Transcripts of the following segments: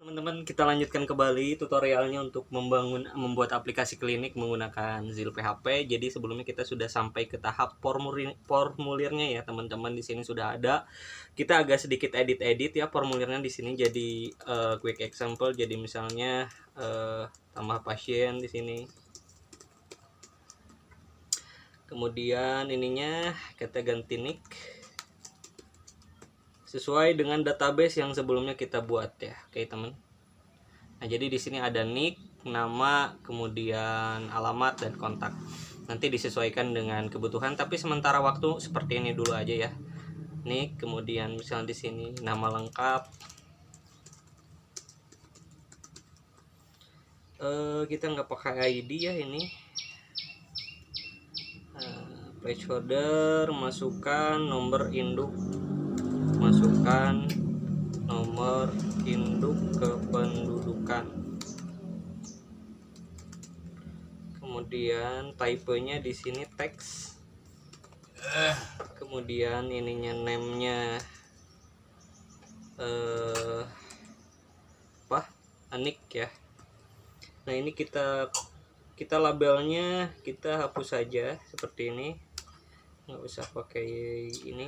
Teman-teman, kita lanjutkan kembali tutorialnya untuk membuat aplikasi klinik menggunakan Zil PHP. Jadi sebelumnya kita sudah sampai ke tahap formulirnya ya, teman-teman. Di sini sudah ada. Kita agak sedikit edit-edit ya formulirnya di sini jadi quick example. Jadi misalnya tambah pasien di sini. Kemudian ininya kita ganti nick sesuai dengan database yang sebelumnya kita buat ya. Oke, teman. Nah, jadi di sini ada nick, nama, kemudian alamat dan kontak. Nanti disesuaikan dengan kebutuhan, tapi sementara waktu seperti ini dulu aja ya. Nick, kemudian misalnya di sini nama lengkap. Kita nggak pakai ID ya ini. Placeholder, masukkan nomor induk, masukkan nomor induk kependudukan. Kemudian typenya di sini teks. Kemudian ininya name-nya Anik ya. Nah, ini kita labelnya kita hapus saja seperti ini. Nggak usah pakai ini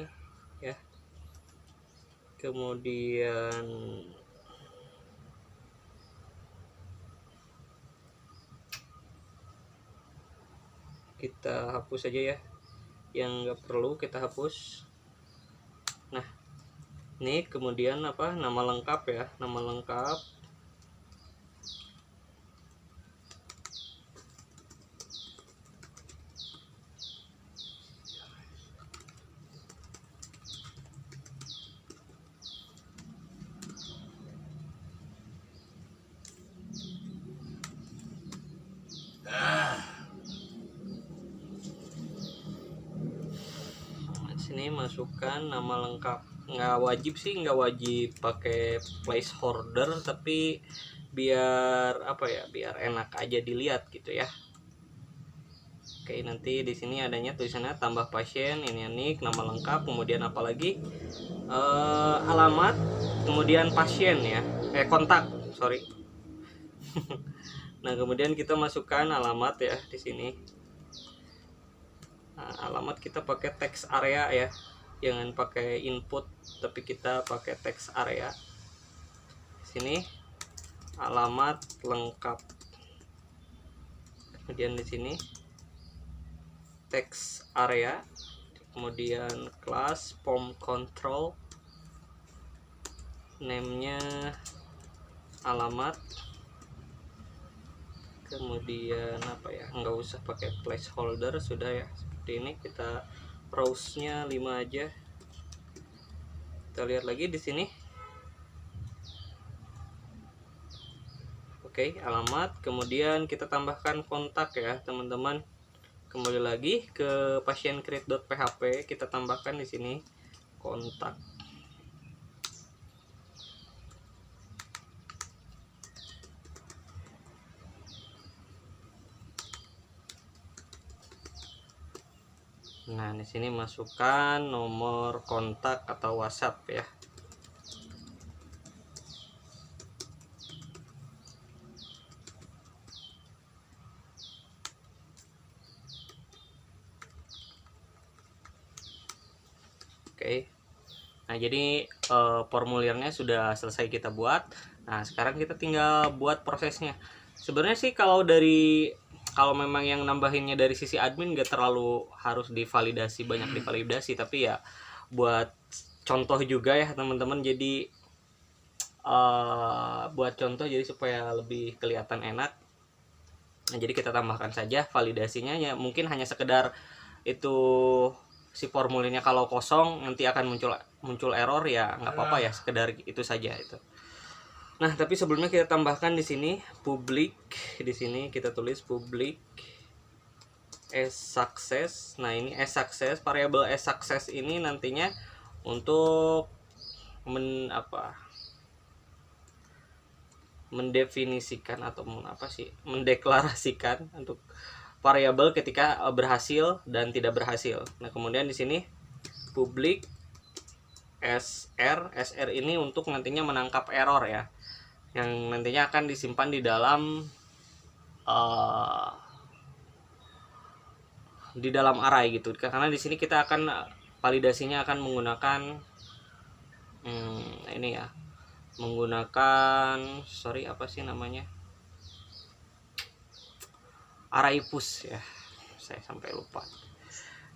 ya. Kemudian kita hapus saja ya, yang nggak perlu kita hapus. Nah, ini kemudian nama lengkap ya, nama lengkap. Sini masukkan nama lengkap. Nggak wajib sih, nggak wajib pakai placeholder, tapi biar biar enak aja dilihat gitu ya. Oke, nanti di sini adanya tulisannya tambah pasien, ini nick, nama lengkap, kemudian apalagi alamat, kemudian pasien ya, kontak, sorry. Nah, kemudian kita masukkan alamat ya di sini. Nah, alamat kita pakai text area ya, jangan pakai input, tapi kita pakai text area. Di sini alamat lengkap. Kemudian di sini text area, kemudian class form control, name-nya alamat, kemudian nggak usah pakai placeholder, sudah ya. Seperti ini, kita browse-nya 5 aja. Kita lihat lagi di sini. Oke, alamat, kemudian kita tambahkan kontak ya, teman-teman. Kembali lagi ke pasien create.php, kita tambahkan di sini kontak. Nah, di sini masukkan nomor kontak atau WhatsApp ya. Oke. Nah, jadi formulirnya sudah selesai kita buat. Nah, sekarang kita tinggal buat prosesnya. Sebenarnya sih kalau memang yang nambahinnya dari sisi admin gak terlalu harus banyak divalidasi, tapi ya buat contoh juga ya teman-teman. Jadi buat contoh jadi supaya lebih kelihatan enak. Nah, jadi kita tambahkan saja validasinya ya, mungkin hanya sekedar itu si formulirnya kalau kosong nanti akan muncul error ya, nggak apa-apa ya, sekedar itu saja itu. Nah, tapi sebelumnya kita tambahkan di sini public, di sini kita tulis public as success. Nah, ini as success, variabel as success ini nantinya untuk mendefinisikan atau mendeklarasikan untuk variabel ketika berhasil dan tidak berhasil. Nah, kemudian di sini public SR ini untuk nantinya menangkap error ya. yang nantinya akan disimpan di dalam array gitu. Karena di sini kita akan validasinya akan menggunakan ini ya, menggunakan apa sih namanya, array push ya, saya sampai lupa.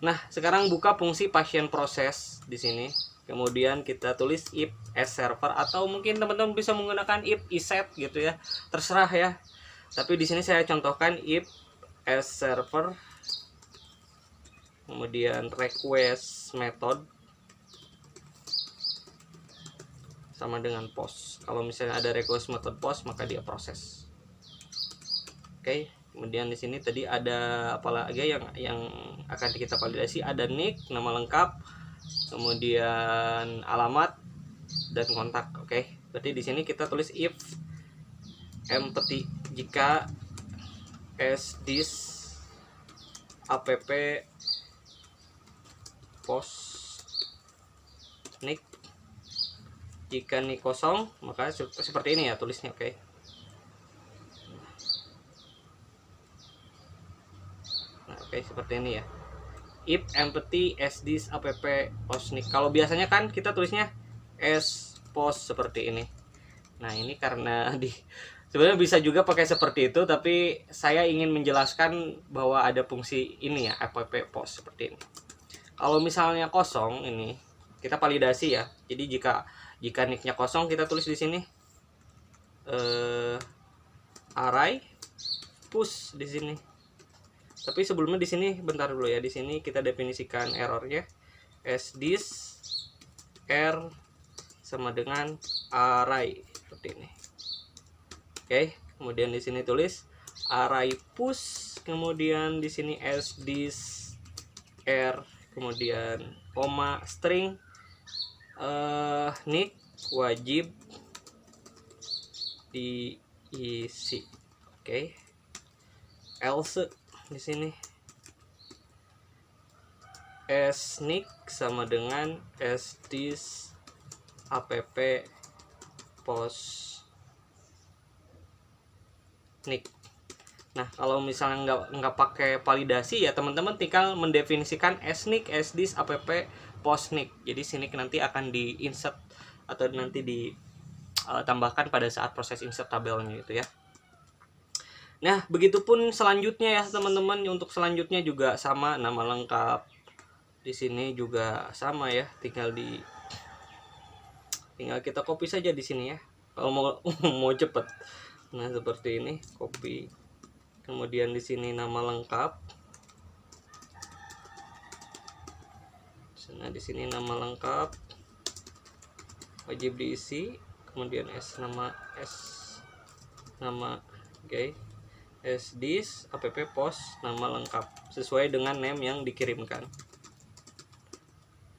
Nah, sekarang buka fungsi patient process di sini. Kemudian kita tulis if as server, atau mungkin teman-teman bisa menggunakan if iset gitu ya. Terserah ya. Tapi di sini saya contohkan if as server. Kemudian request method sama dengan post. Kalau misalnya ada request method post, maka dia proses. Oke. Kemudian di sini tadi ada apa lagi yang akan kita validasi, ada nick, nama lengkap, kemudian alamat dan kontak. Oke. Berarti di sini kita tulis if empty jika sthis app post nick, jika nick kosong maka seperti ini ya tulisnya. Oke. Oke, seperti ini ya. If empty sthis app post nick. Kalau biasanya kan kita tulisnya s post seperti ini. Nah, ini karena sebenarnya bisa juga pakai seperti itu, tapi saya ingin menjelaskan bahwa ada fungsi ini ya, app post seperti ini. Kalau misalnya kosong, ini kita validasi ya. Jadi jika nicknya kosong, kita tulis di sini array push di sini. Tapi sebelumnya di sini bentar dulu ya, di sini kita definisikan errornya, sthis r sama dengan array seperti ini. Oke, kemudian di sini tulis array push, kemudian di sini sthis r, kemudian koma string nick wajib diisi. Oke. Else di sini snick sama dengan sthis app post nick. Nah, kalau misalnya nggak pakai validasi ya teman-teman tinggal mendefinisikan snick sthis app post nick. Jadi sini nanti akan di insert atau nanti ditambahkan pada saat proses insert tabelnya gitu ya. Nah, begitupun selanjutnya ya teman-teman. Untuk selanjutnya juga sama, nama lengkap di sini juga sama ya. Tinggal kita copy saja di sini ya. Kalau mau cepet. Nah, seperti ini, copy. Kemudian di sini nama lengkap. Nah, di sini nama lengkap wajib diisi. Kemudian nama oke. Sthis app post nama lengkap sesuai dengan name yang dikirimkan.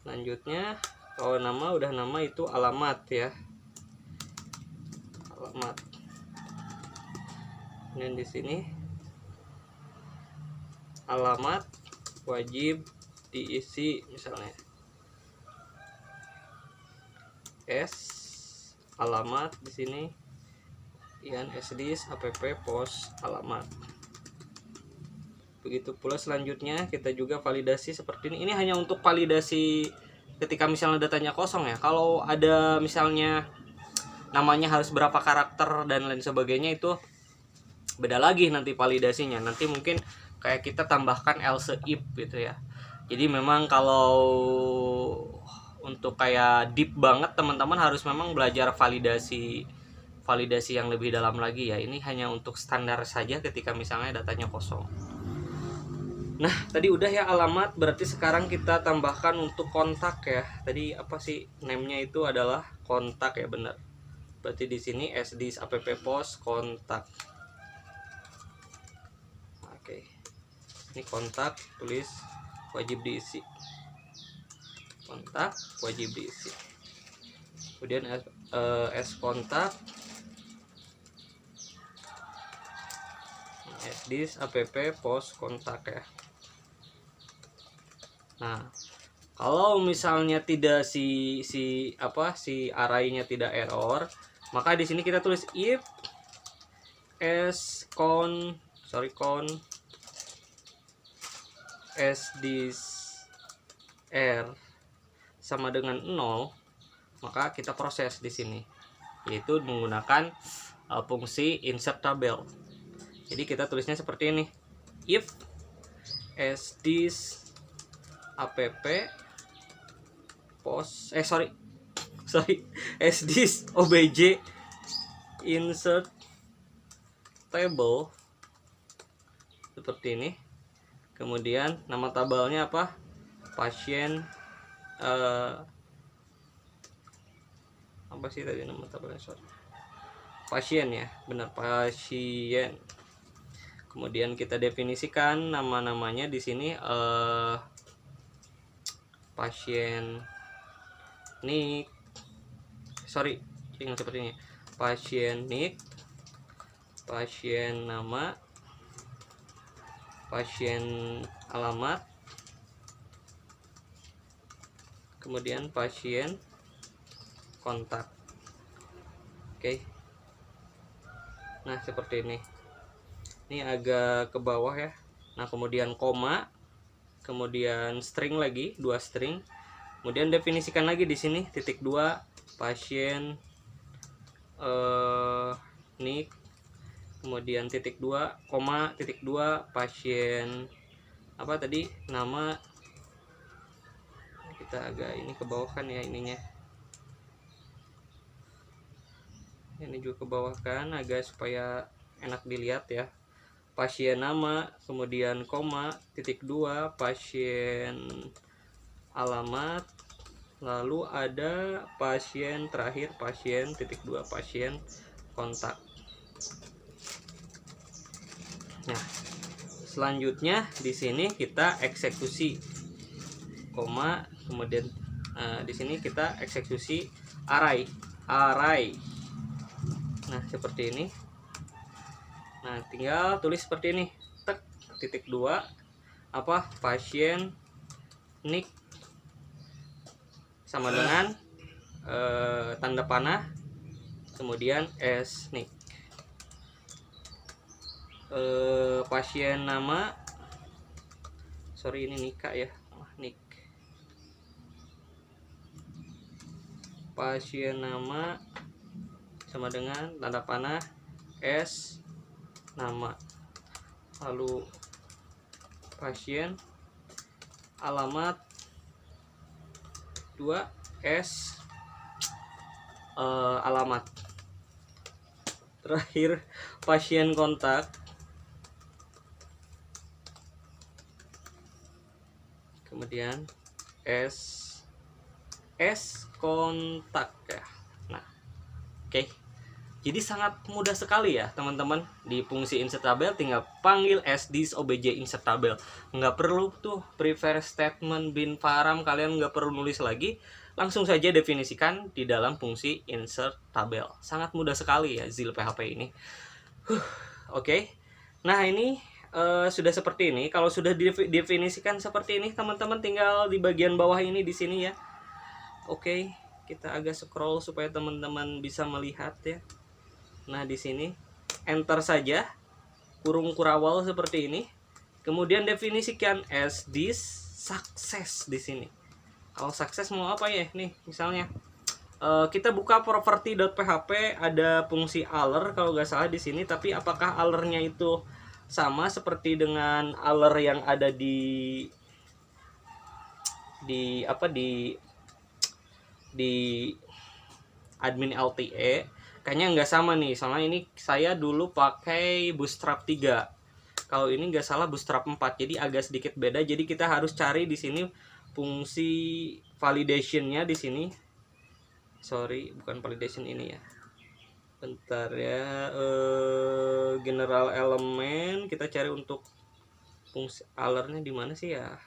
Selanjutnya kalau nama udah nama, itu alamat ya, alamat. Dan di sini alamat wajib diisi, misalnya alamat di sini yang sthis app post alamat. Begitu pula selanjutnya kita juga validasi seperti ini. Ini hanya untuk validasi ketika misalnya datanya kosong ya. Kalau ada misalnya namanya harus berapa karakter dan lain sebagainya, itu beda lagi nanti validasinya. Nanti mungkin kayak kita tambahkan else if gitu ya. Jadi memang kalau untuk kayak deep banget, teman-teman harus memang belajar validasi yang lebih dalam lagi ya. Ini hanya untuk standar saja ketika misalnya datanya kosong. Nah, tadi udah ya alamat, berarti sekarang kita tambahkan untuk kontak ya. Tadi apa sih name-nya itu adalah kontak ya, benar. Berarti di sini sthis app post kontak. Oke. Ini kontak, tulis wajib diisi. Kontak wajib diisi. Kemudian kontak sthis app post kontak ya. Nah, kalau misalnya tidak si array-nya tidak error, Maka di sini kita tulis if con as this r sama dengan 0, maka kita proses di sini, yaitu menggunakan fungsi insert tabel. Jadi kita tulisnya seperti ini. If as this app post as this obj insert table, seperti ini. Kemudian nama tabelnya apa? Pasien apa sih tadi nama tabelnya? Pasien ya, benar, pasien. Kemudian kita definisikan nama-namanya di sini, pasien nick, yang seperti ini, pasien nick, pasien nama, pasien alamat, kemudian pasien kontak. Oke. Nah, seperti ini. Ini agak ke bawah ya. Nah, kemudian koma, kemudian string lagi, 2 string. Kemudian definisikan lagi di sini titik 2 pasien nick, kemudian titik 2 koma titik 2 pasien apa tadi nama. Kita agak ini ke bawah kan ya, ininya. Ini juga ke bawah kan, agak supaya enak dilihat ya. Pasien nama, kemudian koma, titik 2, pasien alamat, lalu ada pasien terakhir, pasien, titik 2, pasien kontak. Nah, selanjutnya di sini kita eksekusi koma, kemudian di sini kita eksekusi array. Nah, seperti ini. Nah, tinggal tulis seperti ini. Tek, titik 2 apa? Pasien nick sama dengan tanda panah, kemudian s nick. Pasien nama, ini Nika ya, nick. Pasien nama sama dengan tanda panah s nama, lalu pasien alamat 2 s alamat, terakhir pasien kontak, kemudian s kontak ya. Nah, oke. Jadi sangat mudah sekali ya teman-teman, di fungsi insert tabel tinggal panggil as this obj insert tabel. Nggak perlu tuh prefer statement bin param, kalian nggak perlu nulis lagi, langsung saja definisikan di dalam fungsi insert tabel. Sangat mudah sekali ya Zil PHP ini. Oke. Nah, ini sudah seperti ini. Kalau sudah didefinisikan seperti ini, teman-teman tinggal di bagian bawah ini di sini ya. Oke, kita agak scroll supaya teman-teman bisa melihat ya. Nah, di sini enter saja kurung kurawal seperti ini. Kemudian definisikan as this success di sini. Kalau sukses mau apa ya? Nih, misalnya kita buka property.php, ada fungsi alert kalau nggak salah di sini, tapi apakah alertnya itu sama seperti dengan alert yang ada di admin LTE? Kayaknya nggak sama nih, soalnya ini saya dulu pakai Bootstrap 3. Kalau ini nggak salah Bootstrap 4, jadi agak sedikit beda. Jadi kita harus cari di sini fungsi validation-nya di sini. Bukan validation ini ya. Bentar ya, general element kita cari untuk fungsi alertnya di mana sih ya?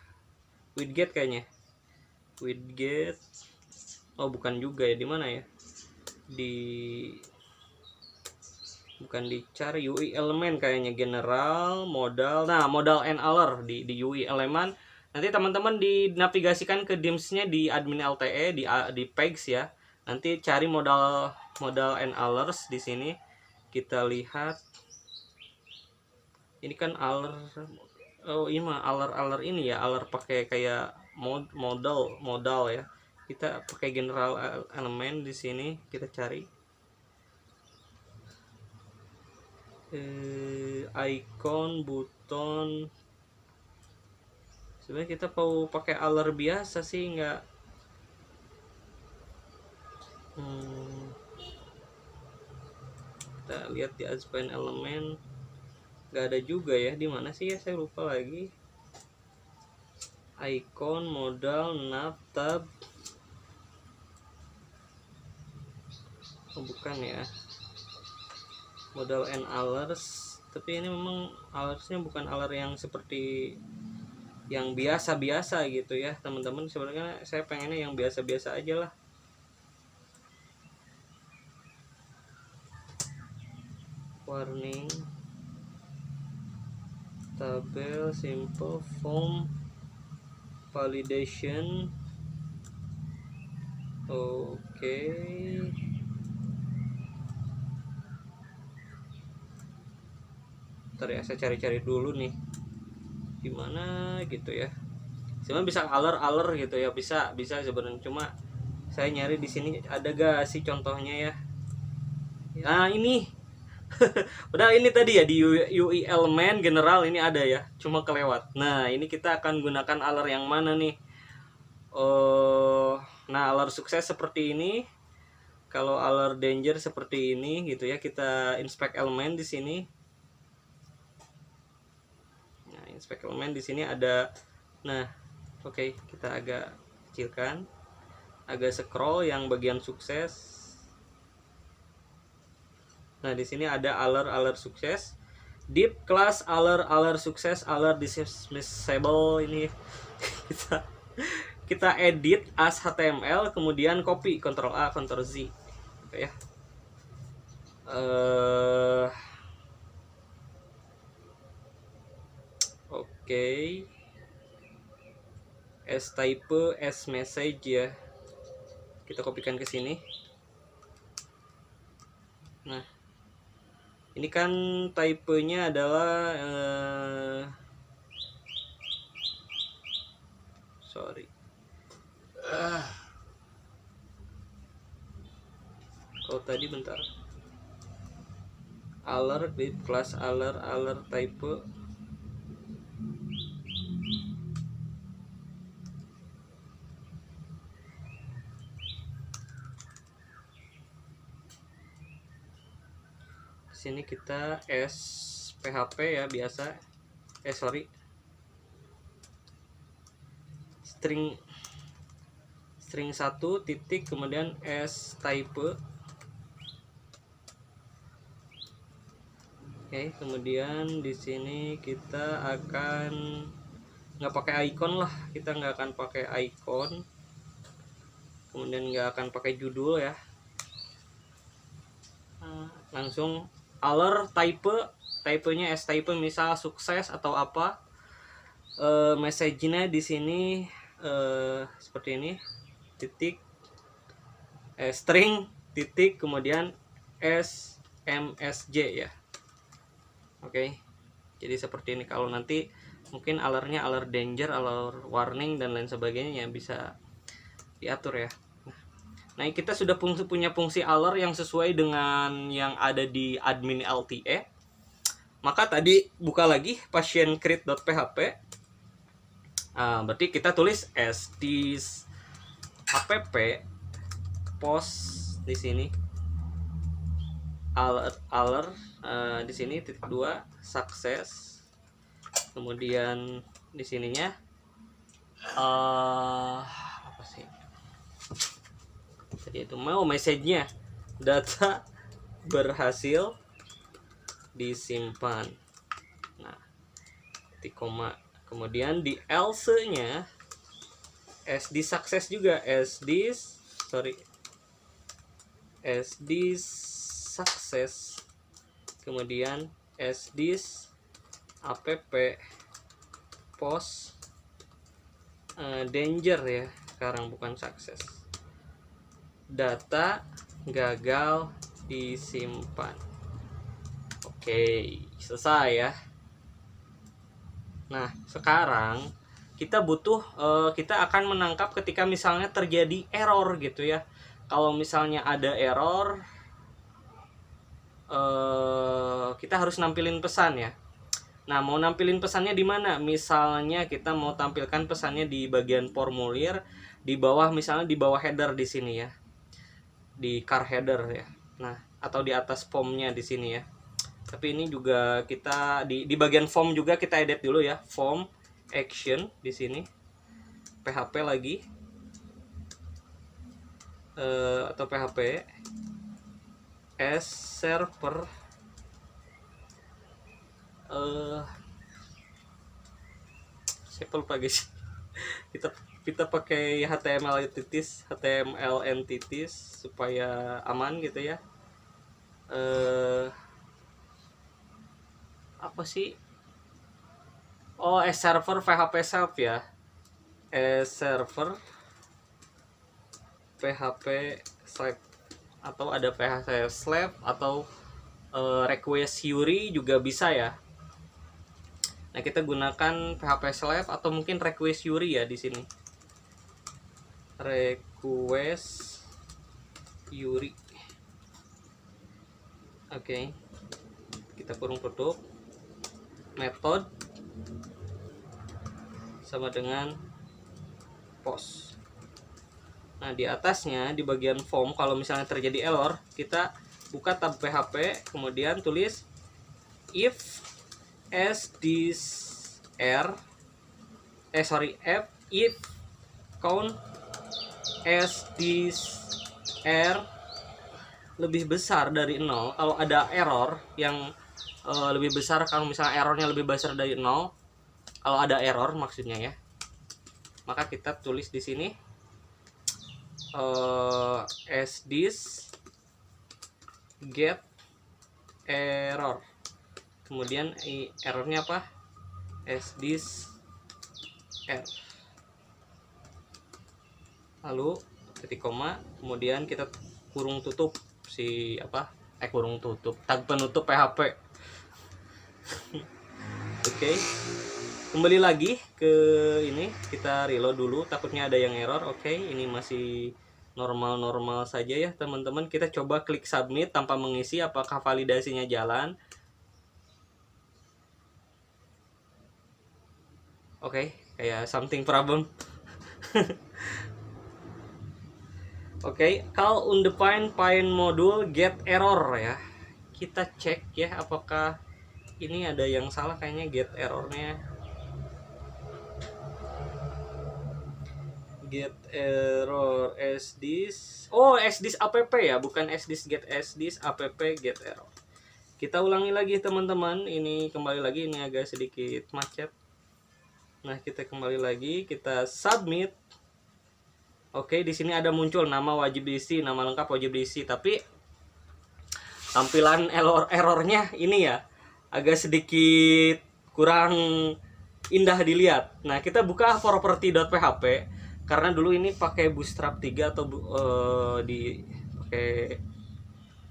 Widget kayaknya. Widget. Oh, bukan juga ya, di mana ya? Bukan dicari UI element kayaknya, general modal. Nah, modal and alert di UI element. Nanti teman-teman dinavigasikan ke dimsnya di admin LTE di pegs ya. Nanti cari modal and alerts di sini. Kita lihat ini kan alert. Oh ini mah alert ini ya, alert pakai kayak modal ya. Kita pakai general elemen di sini, kita cari icon button. Sebenarnya kita mau pakai alert biasa sih, nggak kita lihat di advanced elemen nggak ada juga ya. Di mana sih ya, saya lupa lagi. Icon, modal, nav, tab. Oh, bukan ya, modal and alerts. Tapi ini memang alertsnya bukan alert yang seperti yang biasa-biasa gitu ya teman-teman. Sebenarnya saya pengennya yang biasa-biasa aja lah. Warning, tabel, simple, form, validation. Oke. Ntar ya, saya cari-cari dulu nih gimana gitu ya. Sebenarnya bisa alert gitu ya, bisa sebenarnya, cuma saya nyari di sini ada gak sih contohnya ya. Nah ini padahal ini tadi ya di UI element general ini ada ya, cuma kelewat. Nah ini kita akan gunakan alert yang mana nih? Nah alert sukses seperti ini. Kalau alert danger seperti ini gitu ya. Kita inspect elemen di sini. Nah inspect elemen di sini ada. Nah oke, kita agak kecilkan, agak scroll yang bagian sukses. Nah, di sini ada alert sukses. Deep class alert sukses, alert dismissible ini kita edit as HTML, kemudian copy, Ctrl A, Ctrl Z. Oke ya. Oke. As type, as message ya. Kita kopikan ke sini. Nah, ini kan typenya adalah sorry. Oh tadi bentar. Alert di kelas alert type. Sini kita PHP ya biasa. Sorry. String 1 titik kemudian type. Oke, kemudian di sini kita akan nggak pakai icon lah, kita nggak akan pakai icon, kemudian nggak akan pakai judul ya. Langsung alert typenya type misal sukses atau apa. Message-nya di sini seperti ini, titik string titik kemudian msj ya. Oke, jadi seperti ini. Kalau nanti mungkin alertnya alert danger, alert warning dan lain sebagainya yang bisa diatur ya. Nah kita sudah punya fungsi alert yang sesuai dengan yang ada di admin LTE. Maka tadi buka lagi passion create.php. Berarti kita tulis this app post di sini alert di sini titik 2 sukses, kemudian di sininya apa sih tadi itu mau message-nya data berhasil disimpan. Nah titik koma, kemudian di else-nya di sukses juga this sukses, kemudian this app post danger ya, sekarang bukan sukses. data gagal disimpan. Oke, selesai ya. Nah, sekarang kita butuh kita akan menangkap ketika misalnya terjadi error gitu ya. Kalau misalnya ada error, kita harus nampilin pesan ya. Nah, mau nampilin pesannya di mana? Misalnya kita mau tampilkan pesannya di bagian formulir, di bawah, misalnya di bawah header di sini ya, di car header ya. Nah, atau di atas formnya di sini ya. Tapi ini juga kita di bagian form juga kita edit dulu ya, form action di sini, PHP lagi, atau PHP as server, saya lupa guys. kita pakai HTML entities supaya aman gitu ya. Apa sih? Oh, as server PHP self ya. As server PHP slab, atau ada PHP slab, atau request URI juga bisa ya. Nah, kita gunakan PHP slab atau mungkin request URI ya di sini. Request URI. Oke. Kita kurung tutup. Method sama dengan post. Nah, di atasnya di bagian form, kalau misalnya terjadi error, kita buka tab PHP, kemudian tulis if if count r lebih besar dari 0. Kalau ada error yang lebih besar, kalau misalnya errornya lebih besar dari 0, kalau ada error maksudnya ya, maka kita tulis di sini as this get error, kemudian errornya apa, as this error, lalu titik koma, kemudian kita kurung tutup si kurung tutup, tag penutup PHP. Oke. Kembali lagi ke ini, kita reload dulu, takutnya ada yang error. Oke, ini masih normal-normal saja ya teman-teman. Kita coba klik submit tanpa mengisi, apakah validasinya jalan. Oke, kayak something problem. Oke, call undefined find module get error ya. Kita cek ya apakah ini ada yang salah, kayaknya get errornya. Get error as this. Oh, as this app ya, bukan as this get, as this app get error. Kita ulangi lagi teman-teman. Ini kembali lagi, ini agak sedikit macet. Nah, kita kembali lagi, kita submit. Oke, di sini ada muncul nama wajib diisi, nama lengkap wajib diisi, tapi tampilan errornya ini ya agak sedikit kurang indah dilihat. Nah, kita buka property.php karena dulu ini pakai Bootstrap 3 atau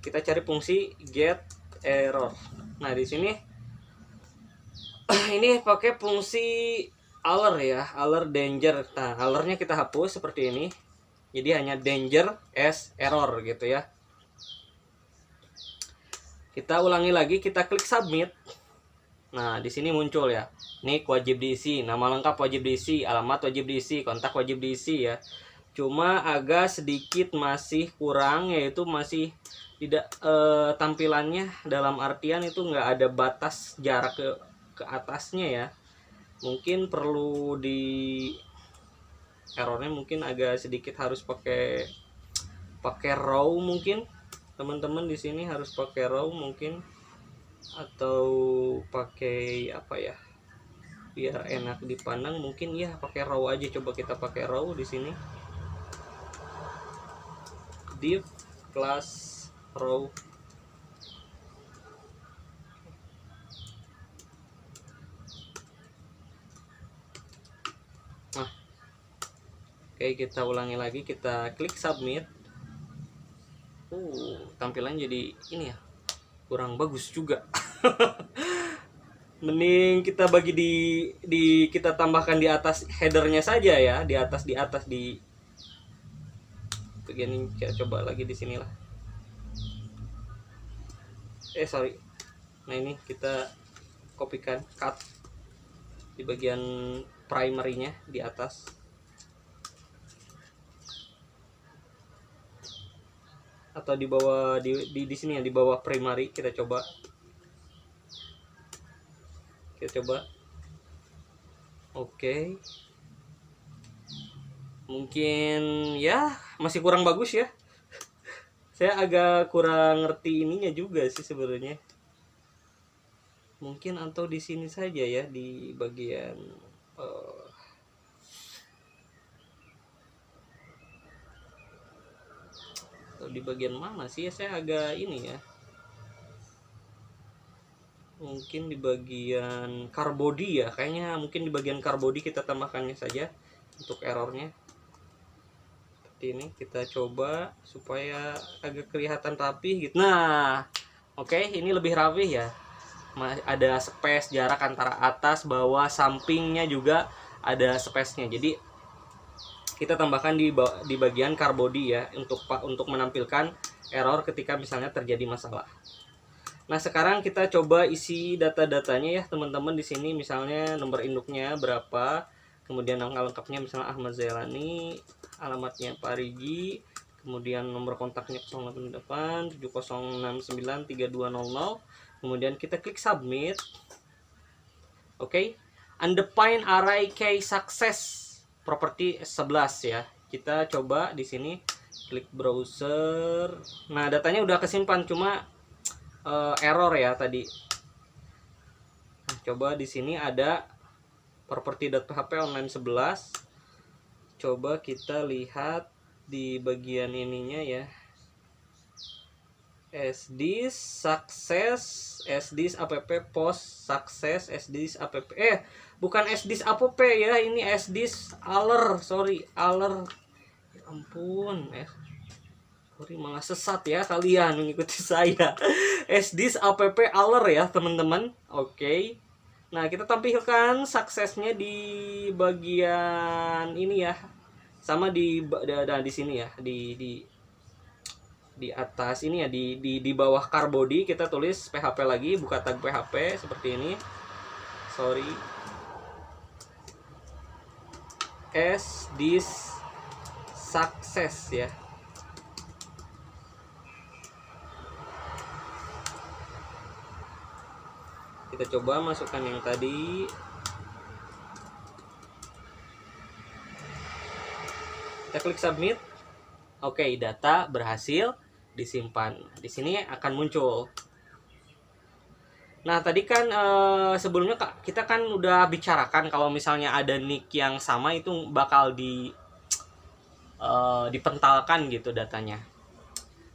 kita cari fungsi get error. Nah, di sini ini pakai fungsi alert ya, alert danger. Nah, alertnya kita hapus seperti ini. Jadi hanya danger as error gitu ya. Kita ulangi lagi, kita klik submit. Nah, di sini muncul ya. Nick wajib diisi, nama lengkap wajib diisi, alamat wajib diisi, kontak wajib diisi ya. Cuma agak sedikit masih kurang, yaitu masih tidak tampilannya dalam artian itu nggak ada batas jarak ke atasnya ya. Mungkin perlu di errornya mungkin agak sedikit harus pakai row mungkin. Teman-teman di sini harus pakai row mungkin, atau pakai apa ya biar enak dipandang, mungkin ya pakai row aja. Coba kita pakai row di sini, div class row. Nah, oke, kita ulangi lagi, kita klik submit. tampilannya jadi ini ya, kurang bagus juga. Mending kita bagi di kita tambahkan di atas headernya saja ya, di atas di bagian ini. Kita coba lagi di sinilah. Sorry. Nah ini kita kopikan, cut di bagian primernya di atas. Atau di bawah di sini ya, di bawah primary kita coba. Oke. Mungkin ya masih kurang bagus ya. Saya agak kurang ngerti ininya juga sih sebenarnya. Mungkin atau di sini saja ya, di bagian atau di bagian mana sih ya, saya agak ini ya. Mungkin di bagian car body ya, kayaknya mungkin di bagian car body kita tambahkannya saja untuk errornya. Seperti ini, kita coba supaya agak kelihatan rapi gitu. Nah, oke, ini lebih rapi ya. Ada space jarak antara atas, bawah, sampingnya juga ada space-nya. Jadi kita tambahkan di bagian car body ya, untuk menampilkan error ketika misalnya terjadi masalah. Nah, sekarang kita coba isi data-datanya ya, teman-teman. Di sini misalnya nomor induknya berapa, kemudian angka lengkapnya misalnya Ahmad Zailani, alamatnya Pak Rigi, kemudian nomor kontaknya 088 7069 3200. Kemudian kita klik submit. Oke. Undefined array key success property 11 ya. Kita coba di sini klik browser. Nah, datanya udah kesimpan, cuma error ya tadi. Nah, coba di sini ada property.php online 11. Coba kita lihat di bagian ininya ya. sdis success, sdis app post success, sdis app bukan sdis app ya, ini sdis alert, sorry, alert. Ya ampun, sorry, malah sesat ya kalian mengikuti saya. sdis app alert ya teman-teman. Oke. Nah, kita tampilkan suksesnya di bagian ini ya, sama di sini ya, di atas ini ya, di bawah car body kita tulis PHP lagi, buka tag PHP seperti ini. Sorry. This success ya. Kita coba masukkan yang tadi. Kita klik submit. Oke, data berhasil disimpan. Di sini akan muncul. Nah, tadi kan sebelumnya kita kan udah bicarakan kalau misalnya ada nick yang sama itu bakal dipentalkan gitu datanya.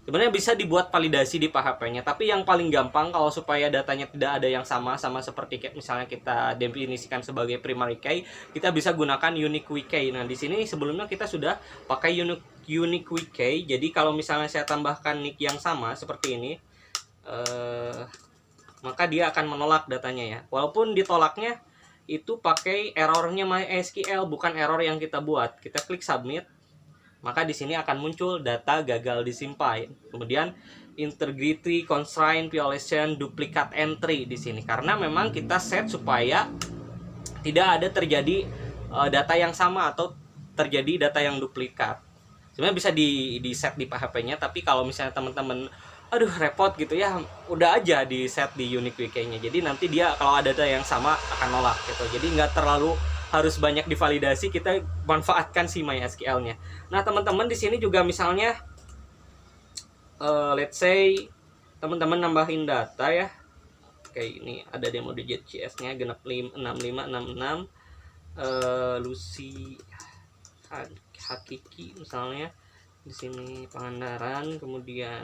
Sebenarnya bisa dibuat validasi di PHP-nya, tapi yang paling gampang kalau supaya datanya tidak ada yang sama seperti misalnya kita definisikan sebagai primary key, kita bisa gunakan unique key. Nah, di sini sebelumnya kita sudah pakai unique key. Jadi kalau misalnya saya tambahkan nick yang sama seperti ini, maka dia akan menolak datanya ya. Walaupun ditolaknya itu pakai errornya MySQL, bukan error yang kita buat. Kita klik submit. Maka di sini akan muncul data gagal disimpan. Kemudian integrity constraint violation duplicate entry di sini, karena memang kita set supaya tidak ada terjadi data yang sama atau terjadi data yang duplikat. Sebenarnya bisa di set di PHP-nya, tapi kalau misalnya teman-teman aduh repot gitu ya, udah aja di set di unique key-nya. Jadi nanti dia kalau ada data yang sama akan nolak gitu. Jadi nggak terlalu harus banyak divalidasi, kita manfaatkan si MySQL-nya. Nah, teman-teman di sini juga misalnya let's say teman-teman nambahin data ya. Oke, ini ada demo digit CS-nya genap 6566. Lucy Hakiki misalnya. Di sini Pangandaran, kemudian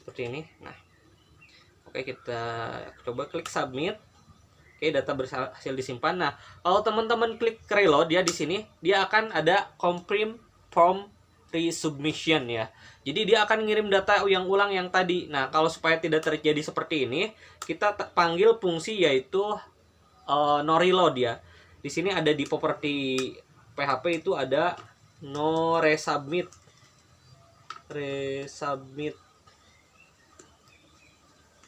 seperti ini. Nah, oke, kita coba klik submit. Oke, data berhasil disimpan. Nah, kalau teman-teman klik reload dia di sini, dia akan ada confirm from resubmission ya. Jadi dia akan ngirim data yang ulang yang tadi. Nah, kalau supaya tidak terjadi seperti ini, kita panggil fungsi yaitu no reload ya. Di sini ada di properti PHP itu ada no resubmit.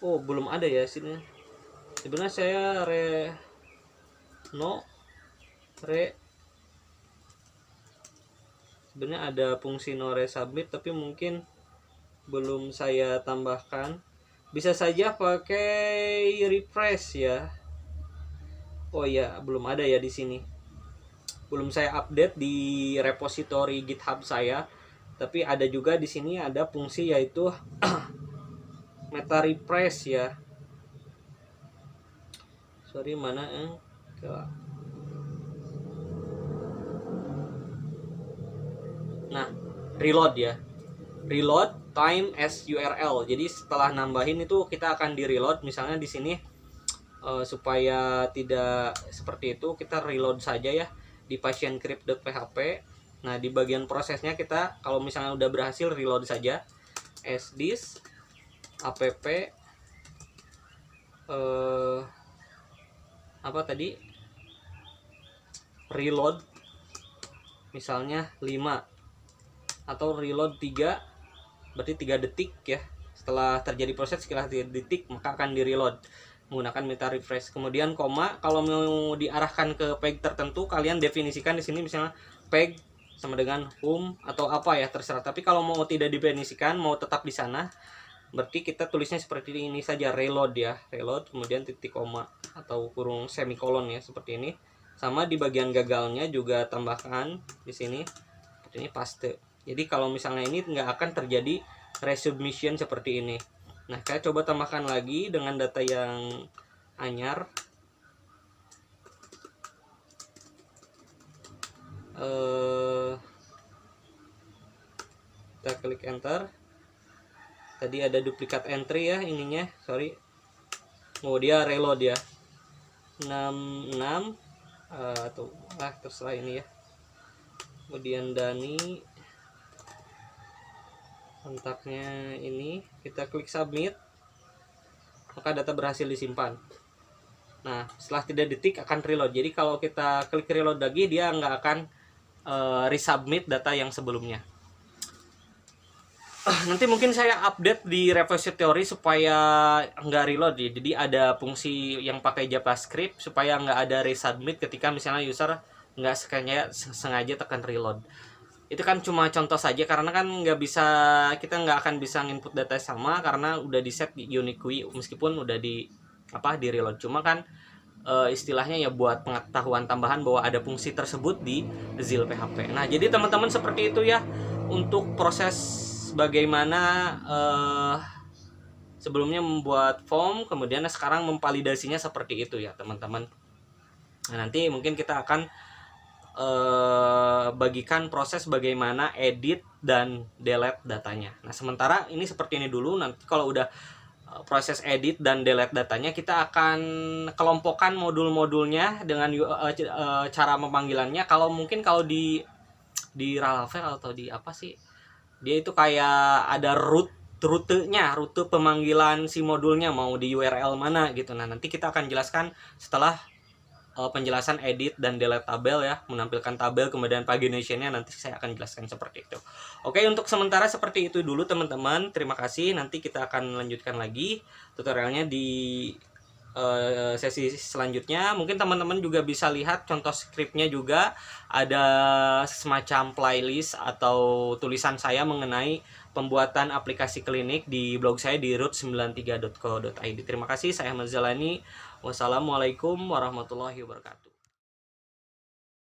Oh, belum ada ya sini. Sebenarnya saya sebenarnya ada fungsi no resubmit tapi mungkin belum saya tambahkan. Bisa saja pakai refresh ya. Oh iya, belum ada ya di sini. Belum saya update di repository GitHub saya. Tapi ada juga di sini ada fungsi yaitu meta refresh ya. Sorry, mana nah, reload ya. Reload time as URL. Jadi setelah nambahin itu kita akan di reload. Misalnya di sini supaya tidak seperti itu, kita reload saja ya di patientcrypt.php. Nah, di bagian prosesnya kita kalau misalnya udah berhasil reload saja as this app apa tadi, reload misalnya 5 atau reload 3, berarti 3 detik ya. Setelah terjadi proses sekitar 3 detik maka akan di reload menggunakan meta refresh. Kemudian koma, kalau mau diarahkan ke page tertentu kalian definisikan di sini misalnya page sama dengan home atau apa ya, terserah. Tapi kalau mau tidak didefinisikan, mau tetap di sana, berarti kita tulisnya seperti ini saja, reload ya, reload kemudian titik koma atau kurung semikolon ya, seperti ini. Sama di bagian gagalnya juga tambahkan di sini seperti ini, paste. Jadi kalau misalnya ini nggak akan terjadi resubmission seperti ini. Nah, saya coba tambahkan lagi dengan data yang anyar. Kita klik enter. Tadi ada duplikat entry ya ininya, sorry. Oh, dia reload ya. 66 atau terserah ini ya. Kemudian Dani, kontaknya ini, kita klik submit, maka data berhasil disimpan. Nah, setelah 3 detik akan reload. Jadi kalau kita klik reload lagi, dia nggak akan resubmit data yang sebelumnya. Nanti mungkin saya update di repository supaya nggak reload ya. Jadi ada fungsi yang pakai JavaScript supaya nggak ada resubmit ketika misalnya user nggak sengaja tekan reload. Itu kan cuma contoh saja karena kan kita nggak akan bisa input data sama karena udah di set uniquely meskipun udah di reload. Cuma kan istilahnya ya buat pengetahuan tambahan bahwa ada fungsi tersebut di Zil PHP. Nah, jadi teman-teman seperti itu ya untuk proses bagaimana sebelumnya membuat form, kemudian sekarang memvalidasinya seperti itu ya teman-teman. Nah, nanti mungkin kita akan bagikan proses bagaimana edit dan delete datanya. Nah, sementara ini seperti ini dulu. Nanti kalau udah proses edit dan delete datanya, kita akan kelompokkan modul-modulnya dengan cara memanggilannya. Kalau mungkin kalau di Laravel atau di apa sih, dia itu kayak ada rute pemanggilan si modulnya mau di URL mana gitu. Nah, nanti kita akan jelaskan setelah penjelasan edit dan delete tabel ya, menampilkan tabel kemudian paginationnya, nanti saya akan jelaskan seperti itu. Oke, untuk sementara seperti itu dulu teman-teman. Terima kasih. Nanti kita akan lanjutkan lagi tutorialnya di sesi selanjutnya. Mungkin teman-teman juga bisa lihat contoh skripnya juga, ada semacam playlist atau tulisan saya mengenai pembuatan aplikasi klinik di blog saya di root93.co.id. Terima kasih, saya Ahmad Zalani. Wassalamualaikum warahmatullahi wabarakatuh.